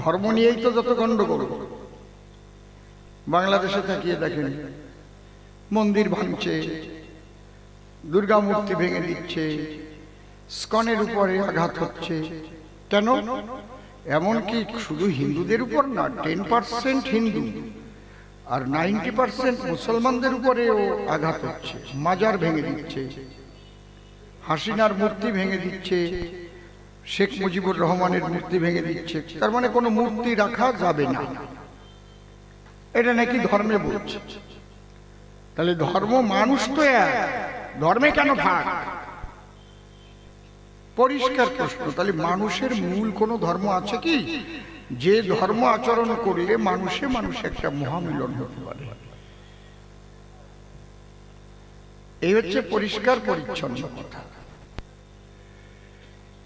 ধর্ম নিয়েই তো যত গন্ডগোল। বাংলাদেশে তাকিয়ে দেখেন, মন্দির ভাঙছে, দুর্গা মূর্তি ভেঙে দিচ্ছে, ইস্কনের উপরে আঘাত হচ্ছে। কেন? এমনকি শুধু হিন্দুদের উপর না, 10% হিন্দু আর 90% মুসলমানদের উপরেও আঘাত হচ্ছে। মাজার ভেঙে দিচ্ছে, হাসিনার মূর্তি ভেঙে দিচ্ছে, শেখ মুজিবুর রহমানের মূর্তি ভেঙে দিচ্ছে। তার মানে কোনো মূর্তি রাখা যাবে না, এটা নাকি ধর্মে বলছে। তাহলে ধর্ম, মানুষ তো এক, ধর্মে কেন ভাগ? পরিষ্কার প্রশ্ন। তাহলে মানুষের মূল কোন ধর্ম আছে কি, যে ধর্ম আচরণ করলে মানুষে মানুষে একটা মহামিলন হতে পারে? এই হচ্ছে পরিষ্কার পরিচ্ছন্ন কথা।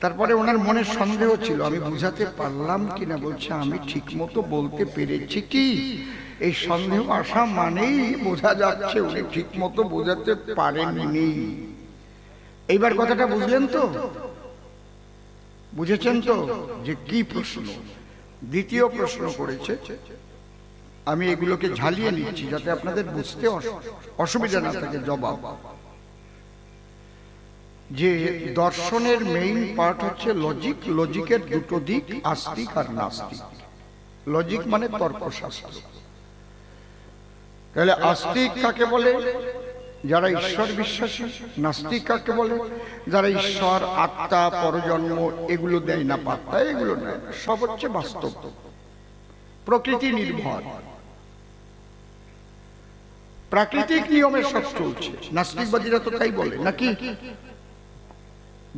তারপরে ওনার মনে সন্দেহ ছিল, আমি বুঝাতে পারলাম কিনা। বলছে আমি ঠিক মতো বলতে পেরেছি কি? এই সন্দেহ আসা মানেই বোঝা যাচ্ছে উনি ঠিক মতো বোঝাতে পারেননি। এইবার কথাটা বুঝলেন তো? বুঝেছেন তো যে কি প্রশ্ন? দ্বিতীয় প্রশ্ন করেছে। আমি এগুলোকে ঝালিয়ে নিচ্ছি যাতে আপনাদের বুঝতে অসুবিধা না থাকে। জবাব যে দর্শনের মেইন পার্ট হচ্ছে লজিক। লজিকের দুটো দিক, আস্তিক আর নাস্তিক। লজিক মানে তর্কশাস্ত্র। তাহলে আস্তিক কাকে বলে? যারা ঈশ্বর বিশ্বাসী। নাস্তিক কাকে বলে? যারা ঈশ্বর, আত্মা, পরজন্ম এগুলো দেয় না পাত্তা, এগুলো নেয় না। সব হচ্ছে বাস্তব, প্রকৃতি নির্ভর, প্রাকৃতিক নিয়মে সব চলছে। নাস্তিকবাদীরা তো তাই বলে নাকি?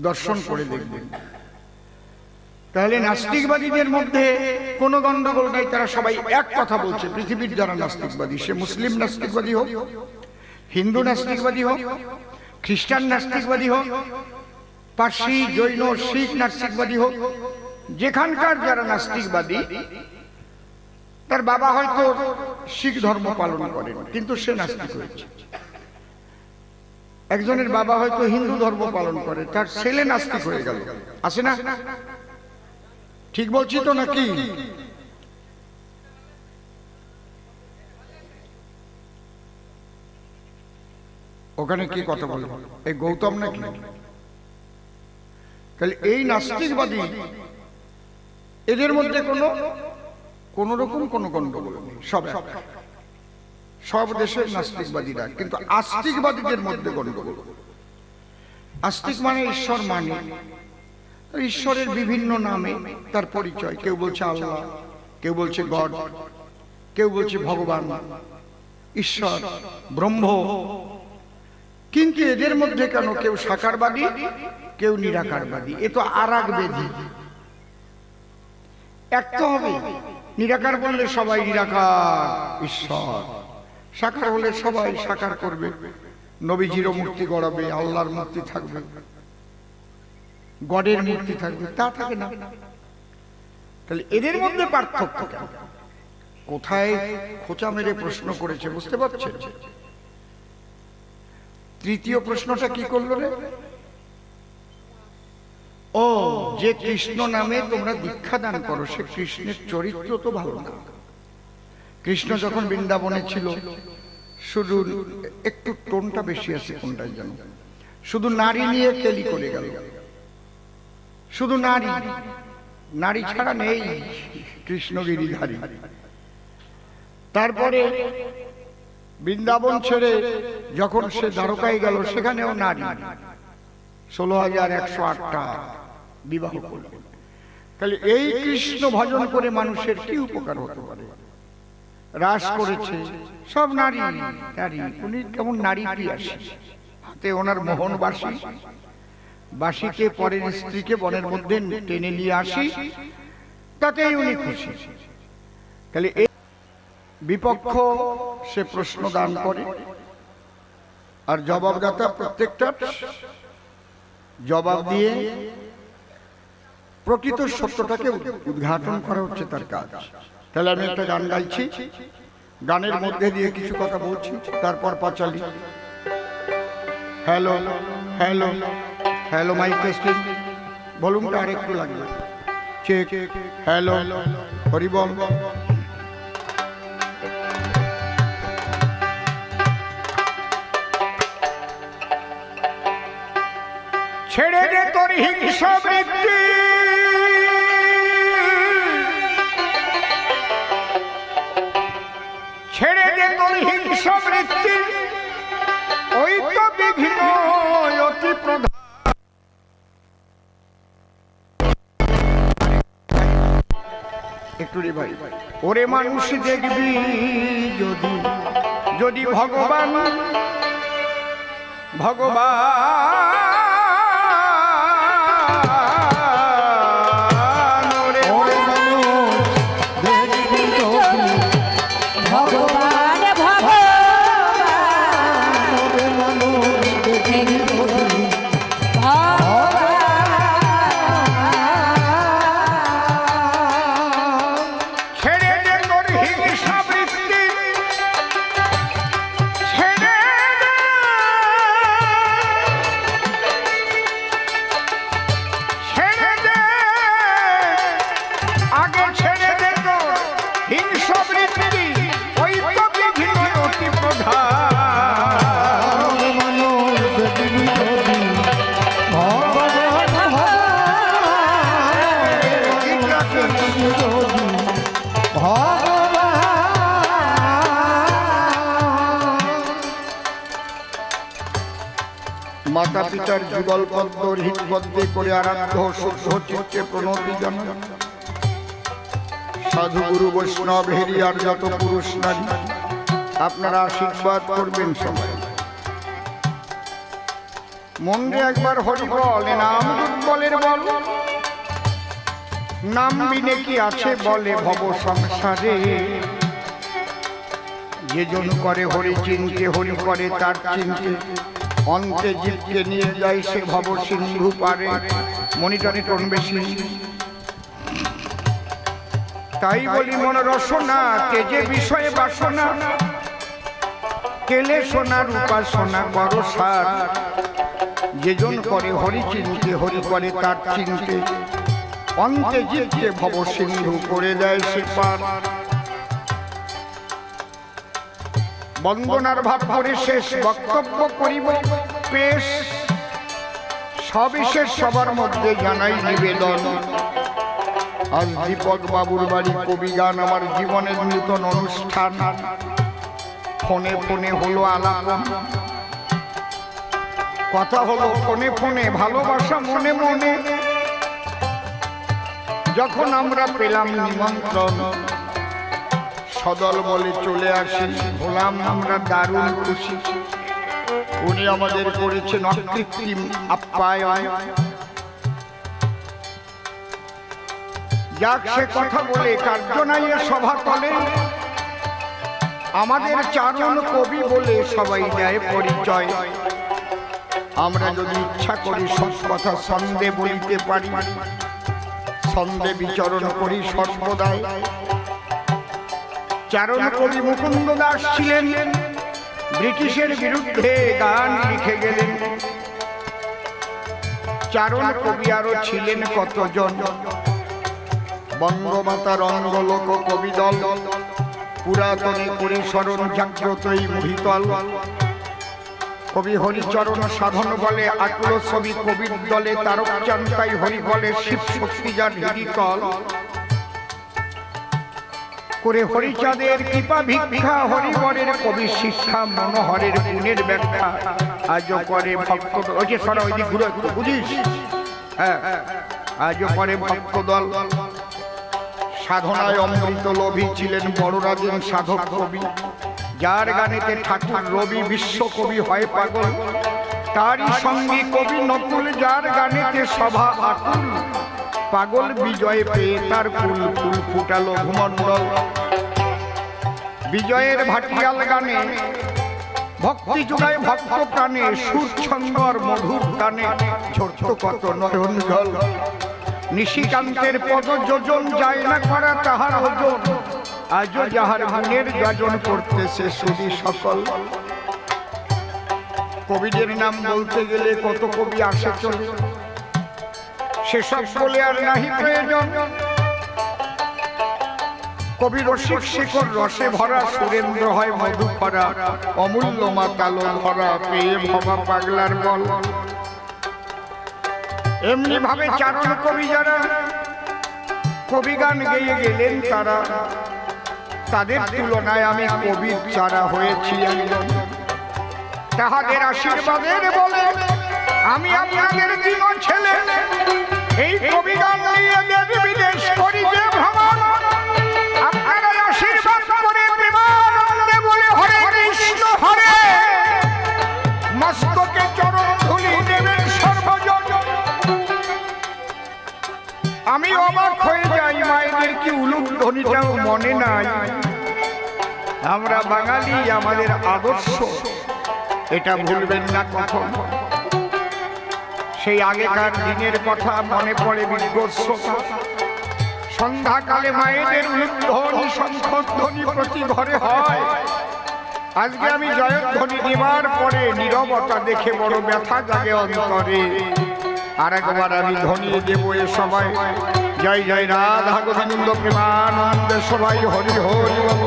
দর্শন করে দেখবেন। তাহলে নাস্তিকবাদীদের মধ্যে কোনো গন্ডগোল নাই, তারা সবাই এক কথা বলছে। পৃথিবীর যারা নাস্তিকবাদী, সে মুসলিম নাস্তিকবাদী হোক, হিন্দু নাস্তিকবাদী হোক, খ্রিস্টান নাস্তিকবাদী হোক, পার্সি, জৈন, শিখ নাস্তিকবাদী হোক, যেখানকার যারা নাস্তিকবাদী, তার বাবা হয়তো শিখ ধর্ম পালন করেন কিন্তু সে নাস্তিক হয়েছে। একজনের বাবা হয়তো হিন্দু ধর্ম পালন করে, তার ছেলে নাস্তিক হয়ে গেল। আছে না? ঠিক বলছি তো নাকি? ওখানে কি কথা বলবো? এই গৌতম নাকি? তাহলে এই নাস্তিকবাদী, এদের মধ্যে কোন রকম কোন গন্ডগোল নেই, সব দেশের নাস্তিকবাদীরা। কিন্তু আস্তিকবাদীদের মধ্যে গন্ডগোল। আস্তিক মানে ঈশ্বর মানে, ঈশ্বরের বিভিন্ন নামে তার পরিচয়। কেউ বলছে আল্লাহ, কেউ বলছে গড, কেউ বলছে ভগবান, ঈশ্বর, ব্রহ্ম। কিন্তু এদের মধ্যে কেন কেউ সাকারবাদী, কেউ নিরাকারবাদী? এ তো আরাগ বেধি। এক তো হবে। নিরাকার বললে সবাই নিরাকার ঈশ্বর, সাকার হলে সবাই সাকার করবে, নবীজিরও মূর্তি গড়াবে, আল্লাহর মূর্তি থাকবে, গডের মূর্তি থাকবে, তা থাকে না। তাহলে এদের মধ্যে পার্থক্য কেন? কোথায় খোঁচা মেরে প্রশ্ন করেছে বুঝতে পারছেন? তৃতীয় প্রশ্নটা কি করলো রে? ও, যে কৃষ্ণ নামে তোমরা দীক্ষা দান করো, সে কৃষ্ণের চরিত্র তো ভালো না। কৃষ্ণ যখন বৃন্দাবনে ছিল, শুধু একটু টোনটা বেশি আছে কোনটাই যেন, শুধু নারী নিয়ে কেলি করে গেল। শুধু নারী, নারী ছাড়া নেই কৃষ্ণ গিরিধারী। তারপরে বৃন্দাবন ছেড়ে যখন সে দ্বারকায় গেল, সেখানেও নারী 16,108টা বিবাহ করলেন। তাহলে এই কৃষ্ণ ভজন করে মানুষের কি উপকার হতে পারে? রাস করেছে, সব নারী নারী। উনি কেমন নারী প্রিয়াসী, হাতে ওনার মোহন বাঁশি, বাঁশিকে পরের স্ত্রীকে বনের মধ্যে টেনে নিয়ে আসি, তাতেই উনি খুশি। তাহলে এই বিপক্ষ সে প্রশ্ন দান করে, আর জবাবদাতা প্রত্যেকটা জবাব দিয়ে প্রকৃত সত্যটাকে উদ্ঘাটন করা হচ্ছে তার কাজ। তাহলে আমি একটা গান গাইছি, গানের মধ্যে দিয়ে কিছু কথা বলছি, তারপর পাঁচালি। Hello hello hello, mic testing, ভলিউমটা আর একটু লাগবে। Check hello horrible. ছেড়ে দে তোর হিংসা বৃত্তি, ছেড়ে দে তোর হিংসা বৃত্তি, ওই তো বিঘ্ন অতি প্রধান। একটু রে ভাই, ওরে মানুষ দেখবি যদি যদি ভগবান মাতা পিতার যুগল পদ্ম হৃদবদ্ধে করে আরাধ্য শুদ্ধ চিত্তে প্রণতি জানান। সাধু গুরু বৈষ্ণব হেরিয়ার যত পুরুষ নারী আপনারা আশীর্বাদ করবেন সবাই। মন্দিরে একবার হরি বল, নাম বলের বল, নাম বিনে কি আছে বলে ভব সংসারে। যে জন করে হরি চিনতে, হরি করে তার চিনতে, অন্তে জীবকে নিয়ে যায় সে ভব সিন্ধু পারে। মনিটরে টোন বেশি, তাই বলি মন রসনা তেজে বিষয়ে বাসনা, কেলে সোনার উপাসনা করো সার। যে জন করে হরি চিনতে, হরি করে তার চিনতে, অন্তে জীবকে ভব সিন্ধু করে দেয় সে পার। বন্দনার ভাব করে শেষ বক্তব্য করিব পেশ, সবিশেষ সবার মধ্যে জানাই নিবেদন। আজ দীপক বাবুর বাড়ি কবি গান আমার জীবনের নূতন অনুষ্ঠান। ফোনে ফোনে হলো আলাপ, কথা হলো ফোনে ফোনে, ভালোবাসা মনে মনে। যখন আমরা পেলাম নিমন্ত্রণ, সদল বলে চলে আসি, হলাম আমরা দারুণ খুশি। উনি আমাদের করেছেন অকৃত্রিম আপ্যায়ন। যাক সে কথা বলে কার্য নাই সভা তলে, আমাদের চারণ কবি বলে সবাই দেয় পরিচয়। আমরা যদি ইচ্ছা করি সৎ কথা ছন্দে বলিতে পারি, ছন্দে বিচরণ করি সর্বদাই। চারণ কবি মুকুন্দ দাস ছিলেন, ব্রিটিশের বিরুদ্ধে গান লিখে গেলেন। চারণ কবি আরো ছিলেন কতজন, বঙ্গমাতার অঙ্গলোক কবি দল, পুরাতনে পরিসরণ জাগ্রতই মহিতল। কবি হরিচরণ সাধন বলে আকুল ছবি কবির দলে, তারক চান্তাই হরি বলে শিব শক্তি যার হৃদিতল। করে হরিচাঁদের কৃপা ভিক্ষা, হরিবরের কবি শিক্ষা, মনোহরের গুণের ব্যাখ্যা আজও করে ভক্ত। ওই যে সরা ওই দিক ঘুরে বুঝিস, হ্যাঁ আজও করে ভক্ত দল। সাধনায় অমৃত লোভী ছিলেন বড়রাজেন সাধক কবি, যার গানেতে ঠাকুর রবি বিশ্বকবি হয় পাগল। তারই সঙ্গী কবি নকুল, যার গানেতে সভা আকুল। পাগল বিজয় পেয়ে তার ফুল ফুল ফুটালো ভূমণ্ডল। বিজয়ের ভাটিয়াল গানে ভক্তি জুড়ায় ভক্ত প্রাণে, সুর ছন্দর মধুর গানে ঝরত কত নয়ন জল। নিশিকান্তের পদ যোজন যায় না করা তাহার ওজন, আজও যাহার গুণের গাজন করতেছে সুধী সকল। কবিদের নাম বলতে গেলে কত কবি আসে চলে, সেসব বলে আর নাহি প্রয়োজন। কবি রসিক শেখর রসে ভরা, সুরেন্দ্র হয় মধু ভরা, অমূল্য মাতালো ভরা, পেয়ে ভবা পাগলার বল। এমনি ভাবে চারণ কবি যারা কবি গান গেয়ে গেলেন তারা, তাদের তুলনায় আমি কবির চারা হয়েছি একজন। তাহাদের আশীর্বাদের বলে আমি আপনাদের জীব ছেলে, এই কবি গান নিয়ে দেশ বিদেশ করি যে ভ্রমণ। আপনারা আশীর্বাদ করে প্রেমানন্দে বলে হরে কৃষ্ণ হরে, মস্তকে চরণ ধুলি দেবেন সর্বজন। আমি অবাক হয়ে যাই, মায়েদের কি উলুধ্বনিটাও মনে নাই? আমরা বাঙালি, আমাদের আদর্শ এটা ভুলবেন না কখন। সেই আগেকার দিনের কথা মনে পড়ে বিদ্যস্ত। সন্ধ্যাকালে মায়েদের উলুধ্বনি শঙ্খধ্বনি প্রতি ঘরে হয়। আজকে আমি জয়ধ্বনি দেবার পরে নীরবতা দেখে বড় ব্যথা জাগে অন্তরে। আর একবার আমি ধ্বনি দেব এ সবাই, জয় জয় রাধা গোবিন্দ প্রেমানন্দে সবাই হরি হরি বল।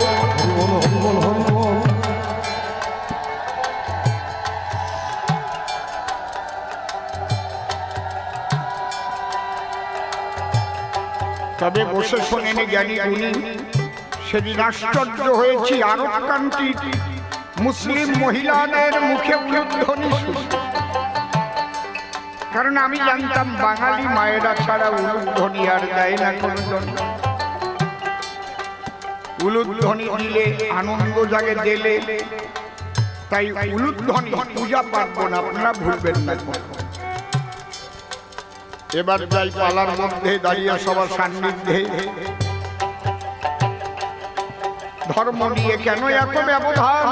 তবে বসে শোনেন জ্ঞানী গুণী, সেদিন আশ্চর্য হয়েছি আরব কান্ট্রি মুসলিম মহিলাদের মুখে উলুধ্বনি শুনি। কারণ আমি জানতাম বাঙালি মায়েরা ছাড়া উলুধ্বনি আর দেয় না কোনজন। উলুধ্বনি দিলে আনন্দ জাগে দিলে, তাই উলুধ্বনি পূজা পার্বণ আপনারা ভুলবেন না। এবার যাই পালার মধ্যে দাঁড়িয়ে সবার সান্নিধ্যে। ধর্ম নিয়ে কেন এত ব্যবধান?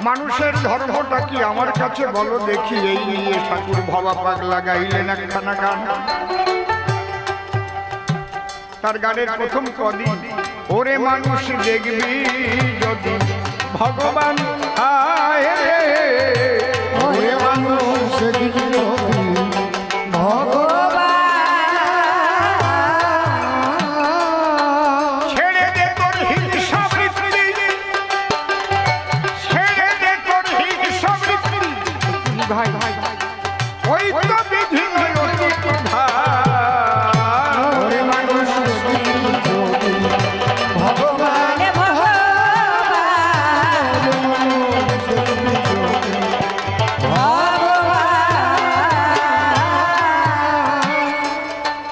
মানুষের ধর্মটা কি আমার কাছে বলো দেখি। এই নিয়ে ঠাকুর ভবা পাগলা গাইলেন একখানা গান। তার গানের প্রথম পদই, ওরে মানুষ দেখবি যদি ভগবান আয়, ওরে মানুষ দেখবি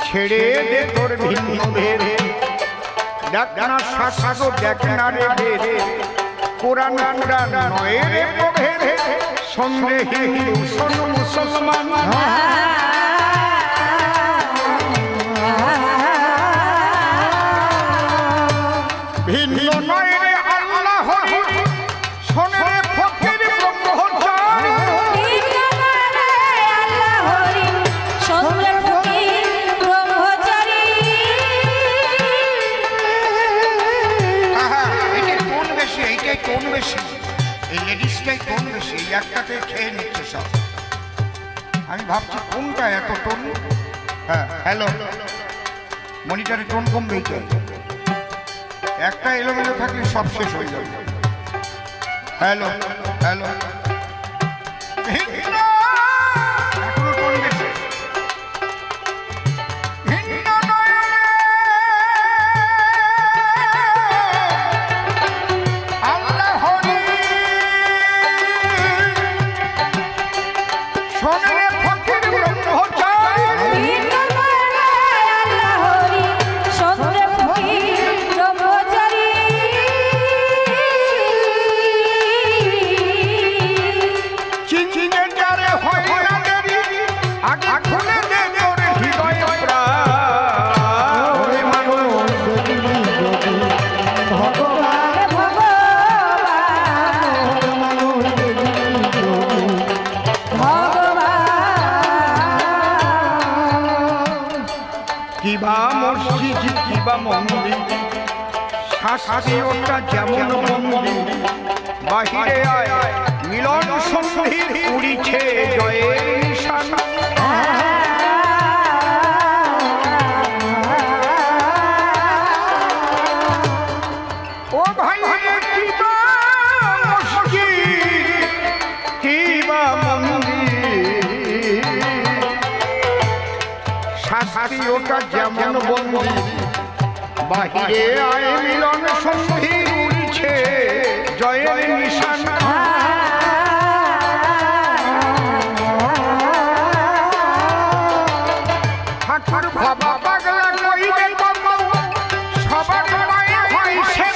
ছেড়ে দে তোর ভিন্ন ভেদে, দেখ না শাস্ত্র দেখ না রে ভেদে, কোরআন পুরাণ নয় রে প্রভেদে, সন্দেহে হিন্দু শোন মুসলমান। ভিন্ন নয় রে আল্লাহ শোন রে ফকির ব্রহ্মচারী। কোন বেশি এই লেডিসটাই কোন বেশি, এই একটাতে খেয়ে নিচ্ছে সব। আমি ভাবছি কোনটা এত টোন। হ্যাঁ হ্যালো, মনিটরে টোন কম বেশি, একটা এলোমেলো থাকলে সব শেষ হয়ে যাবে। হ্যালো হ্যালো, এখনো টোন বেশি। কিবা মসজিদ কিবা মন্দির, শাস্ত্রীয়টা যেমন মন্দির, বাহিরে আয় মিলন সন্ধির উড়িছে জয়ের নিশান। আকাশটি ওটা যেমন বন্দি, বাহিরে আয় মিলন সন্ধি উড়ছে জয়ের নিশান। ঠাকুর বাবা পাগলা কইবে কত, সবার পায়ে হয় সে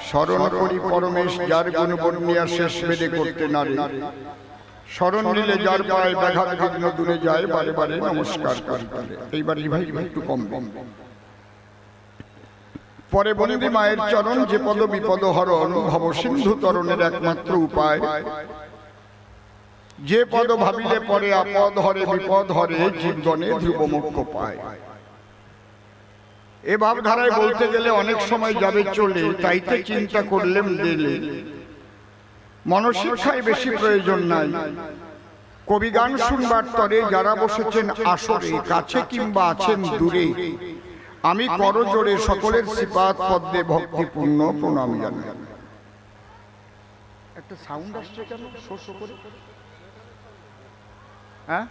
স্মরণ করি পরমেশ যার গুণ বর্ণিয়া শেষ বেদে করতে নারে, স্মরণ নিলে যার পায় ব্যাঘাত বিঘ্ন দূরে যায়, বারে বারে নমস্কার করি। এইবার ভাই একটু কম কম পরে বন্দি মায়ের চরণ, যে পদ বিপদ হরণ ভব সিন্ধু তরণের একমাত্র উপায়, যে পদ ভাবিলে পরে আপদ হরে বিপদ হরে, জীবগণে ধ্রুব মোক্ষ পায়। এ ভাবধারায় বলতে গেলে অনেক সময় যাবে চলে, তাইতে চিন্তা করলেম দিলে মনশিক্ষায় বেশি প্রয়োজন নাই। কবি গান শুনবার তরে যারা বসেছেন আসরে, কাছে কিংবা আছেন দূরে, আমি করজোড়ে সকলের শ্রীপাদ পদ্মে ভক্তিপূর্ণ প্রণাম জানাই। একটা সাউন্ড আসছে কেন শো শো করে? হ্যাঁ,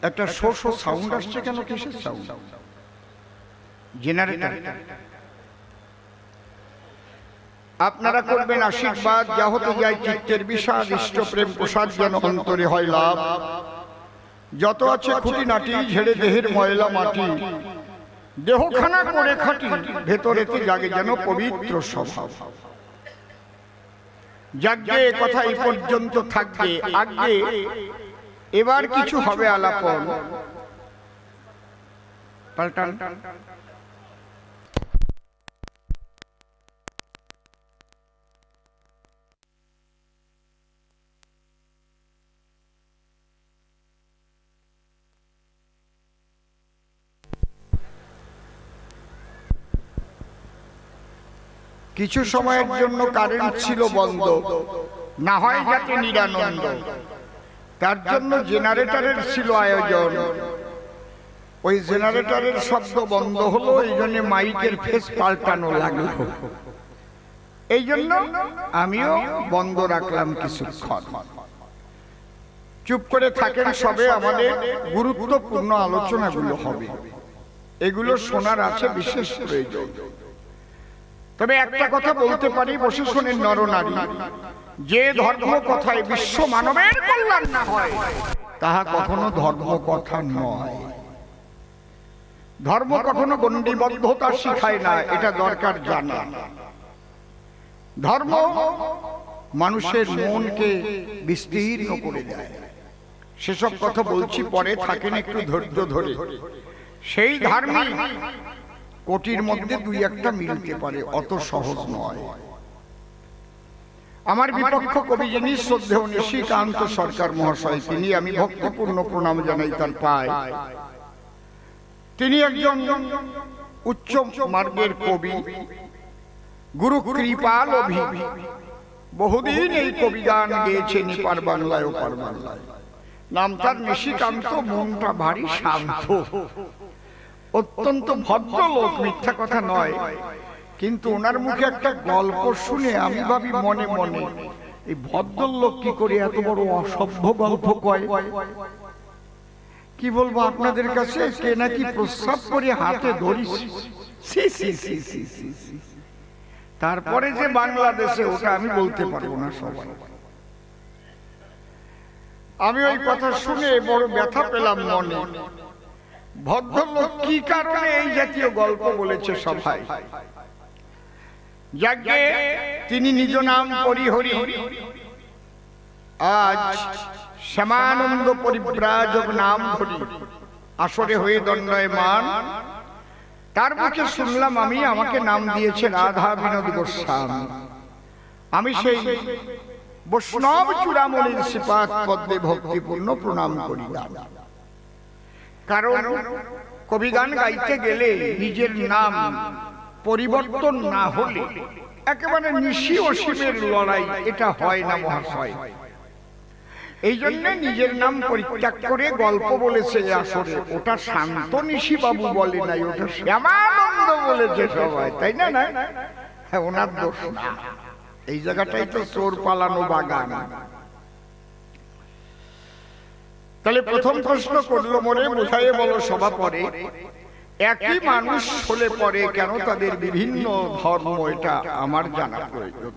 একটা শো শো সাউন্ড আসছে কেন? কিসের সাউন্ড? জেনারেটর। আপনারা করবেন আশীর্বাদ, যা হতে যায় চিত্তের বিষাদ, ইষ্ট প্রেম প্রসাদ যেন অন্তরে হয় লাভ। যত আছে খুঁটিনাটি ঝেড়ে দেহের ময়লা মাটি, দেহখানা করে খাটি, ভেতরেতে জাগে যেন পবিত্র স্বভাব। যাজ্ঞে কথা এই পর্যন্ত থাকবে, আগে এবার কিছু হবে আলাপন। পাল্টান। কিছু সময়ের জন্য কারেন্ট ছিল বন্ধ, না হয় যাতে নিরানন্দ, তার জন্য জেনারেটরের ছিল আয়োজন। ওই জেনারেটরের শব্দ বন্ধ হলো, এই জন্য মাইকের ফেস পাল্টানো লাগলো। এই জন্য আমিও বন্ধ রাখলাম কিছুক্ষণ। চুপ করে থাকেন সবে, আমাদের গুরুত্বপূর্ণ আলোচনাগুলো হবে, এগুলো শোনার আছে বিশেষ প্রয়োজন। তবে একটা কথা বলতে পারি, বসে শোনেন নরনারী, যে ধর্ম কথায় বিশ্ব মানবের কল্যাণ না হয়, তাহা কখনো ধর্ম কথা নয়। ধর্ম কখনো গণ্ডিবদ্ধতা শিখায় না, এটা দরকার জানা। ধর্ম মানুষের মনকে বিস্তীর্ণ করে দেয়। সেসব কথা বলছি পরে, থাকেন একটু ধৈর্য ধরে। সেই ধার্মিক কোটির মধ্যে দুই একটা মিলতে পারে, অত সহজ নয়। আমার বিপক্ষ কবি যিনি শ্রদ্ধেয় নিশিকান্ত সরকার মহাশয়, তিনি আমি ভক্তিপূর্ণ প্রণাম জানাই তার পায়। তিনি একজন উচ্চ মার্গের কবি, গুরু কৃপাল অভি। বহুদিন এই কবি গান গেয়েছেন এপার বাংলায় ওপার বাংলায়। নাম তার নিশিকান্ত, মনটা ভারী শান্ত, অত্যন্ত ভদ্রলোক, মিথ্যা কথা নয়। কিন্তু ওনার মুখে একটা গল্প শুনে আমি ভাবি মনে মনে, এই ভদ্রলোক কি করে এত বড় অসভ্য গল্প কয়? কি বলবো আপনাদের কাছে, কে নাকি প্রস্রাব করে হাতে ধরিস। তারপরে যে বাংলাদেশে, ওটা আমি বলতে পারবো না সবাই। আমি ওই কথা শুনে বড় ব্যথা পেলাম মনে। ভদ্রলোক কি কারণে এই জাতীয় গল্প বলেছে সবাই? যাকে তিনি নিজ নাম পরিহরি, আজ শ্যামানন্দ পরিব্রাজক নাম ধরি আসরে হয়ে দণ্ডায়মান। তার মুখে শুনলাম আমি, আমাকে নাম দিয়েছে রাধা বিনোদ গোস্বামী। আমি সেই বৈষ্ণব চূড়ামণির শ্রীপাদ পদ্মে ভক্তিপূর্ণ প্রণাম করিলাম। কারণ কবিগান গাইতে গেলে নিজের নাম পরিবর্তন না হলে একেবারে নিশি অসীমের লড়াই, এটা হয় না মহাশয়। এই জন্য নিজের নাম পরিত্যাগ করে গল্প বলেছে আসরে। ওটা শান্ত নিশি বাবু বলে নাই, ওটা শ্যামানন্দ বলেছে সবাই, তাই না? না, হ্যাঁ, ওনার দোষ না। এই জায়গাটাই তো চোর পালানো বাগান। তাহলে প্রথম প্রশ্ন করলো মনে, বোঝাইয়ে বলো সভা পরে, একই মানুষ হলে পরে কেন তাদের বিভিন্ন ধর্ম, এটা আমার জানা প্রয়োজন।